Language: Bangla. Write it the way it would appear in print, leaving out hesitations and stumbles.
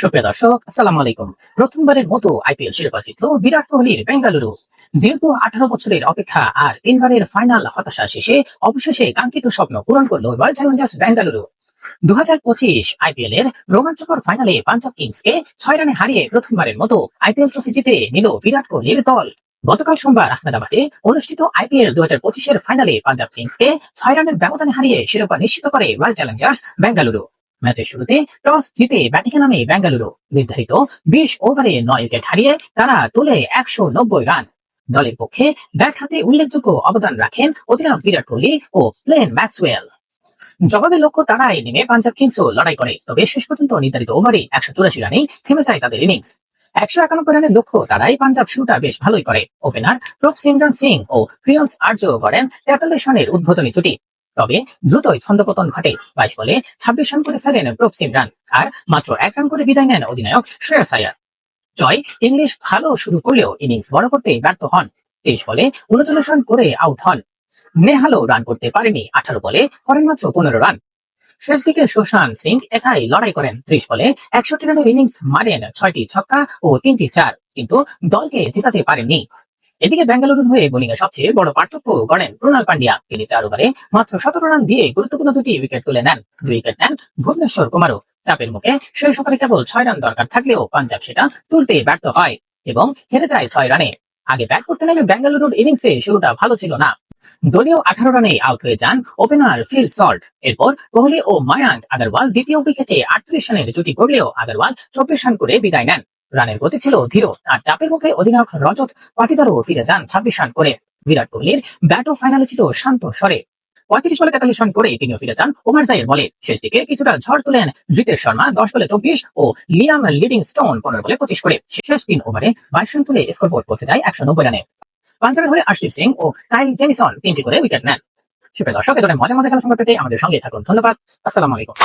সুপ্রিয় দর্শক, আসসালামু আলাইকুম। প্রথমবারের মতো আইপিএল শিরোপা জিতল বিরাট কোহলির বেঙ্গালুরু। দীর্ঘ 18 বছরের অপেক্ষা আর 3বারের ফাইনাল হতাশা শেষে অবশেষে কাঙ্ক্ষিত স্বপ্ন পূরণ করল রয়্যাল চ্যালেঞ্জার্স বেঙ্গালুরু। 2025 আইপিএল এর রোমাঞ্চকর ফাইনালে পাঞ্জাব কিংসকে 6 রানে হারিয়ে প্রথমবারের মতো আইপিএল ট্রফি জিতে নিল বিরাট কোহলির দল। গতকাল সোমবার আহমেদাবাদে অনুষ্ঠিত আইপিএল 2025 এর ফাইনালে পাঞ্জাব কিংসকে 6 রানের ব্যবধানে হারিয়ে শিরোপা নিশ্চিত করে রয়্যাল চ্যালেঞ্জার্স বেঙ্গালুরু। ম্যাচের শুরুতে টস জিতে ব্যাটিংয়ে নামে বেঙ্গালুরু। নির্ধারিত 20 ওভারে 9 উইকেট হারিয়ে তারা তোলে 190 রান। দলের পক্ষে ব্যাট হাতে উল্লেখযোগ্য অবদান রাখেন অধিনায়ক বিরাট কোহলি ও গ্লেন ম্যাক্সওয়েল। জবাবে লক্ষ্য তাড়ায় নেমে পাঞ্জাব কিংসও লড়াই করে, তবে শেষ পর্যন্ত নির্ধারিত ওভারে 184 রানেই থেমে যায় তাদের ইনিংস। 191 রানের লক্ষ্য তারাই পাঞ্জাব শুরুটা বেশ ভালোই করে। ওপেনার প্রভ সিমরন সিং ও প্রিয়ন্স আর্য গড়েন 43 রানের উদ্বোধনী জুটি। তবে দ্রুতই ছন্দপতন ঘটে। 22 বলে 26 রান করে ফেলেন প্রভ সিমরন, আর মাত্র 1 রান করে বিদায় নেন অধিনায়ক শ্রেয়াস আয়ার। জয় ইংলিশ ভালো শুরু করলেও ইনিংস বড় করতে ব্যর্থ হন। 23 বলে 39 রান করে আউট হন। নেহালও রান করতে পারেনি। 18 বলে করেন মাত্র 15 রান। শেষ দিকে সুশান্ত সিং একাই লড়াই করেন। 30 বলে 61 রানের ইনিংস মারেন, 6টি ছক্কা ও 3টি চার, কিন্তু দলকে জেতাতে পারেননি। এদিকে বেঙ্গালুরুর হয়ে বোলিংয়ে সবচেয়ে বড় পার্থক্য গড়েন ক্রুনাল পান্ডিয়া। তিনি 4 ওভারে মাত্র 17 রান দিয়ে গুরুত্বপূর্ণ 2টি উইকেট তুলে নেন। 2 উইকেট নেন ভুবনেশ্বর কুমারও। চাপের মুখে শেষ ওভারে কেবল 6 রান দরকার থাকলেও পাঞ্জাব সেটা তুলতে ব্যর্থ হয় এবং হেরে যায় 6 রানে। আগে ব্যাট করতে নেমে বেঙ্গালুরুর ইনিংসে শুরুটা ভালো ছিল না। দলীয় 18 রানে আউট হয়ে যান ওপেনার ফিল সল্ট। এরপর কোহলি ও মায়াঙ্ক আগরওয়াল দ্বিতীয় উইকেটে 38 রানের জুটি করলেও আগরওয়াল 24 রান করে বিদায় নেন। রানের গতি ছিল ধীর, আর চাপের মুখে অধিনায়ক রজত পাতিদারও ফিরে যান 26 রান করে। বিরাট কোহলির ব্যাটও ফাইনালে ছিল শান্ত স্বরে। 35 বলে 43 রান করে তিনিও ফিরে যান ওমার জাইয়ের বলে। শেষ দিকে কিছুটা ঝড় তোলেন জিতেশ শর্মা 10 বলে 24 ও লিয়াম লিডিং স্টোন 15 বলে 25 করে। শেষ 3 ওভারে 22 রান তুলে স্কোরবোর্ড পৌঁছে যায় 190 রানে। পাঞ্জাবের হয়ে আশদীপ সিং ও কাইল জেমিসন 3টি করে উইকেট নেন। সুপ্রিয় দর্শক, এ ধরনের মজার খেলা সংবাদ পেতে আমাদের সঙ্গে থাকুন। ধন্যবাদ। আসসালামু আলাইকুম।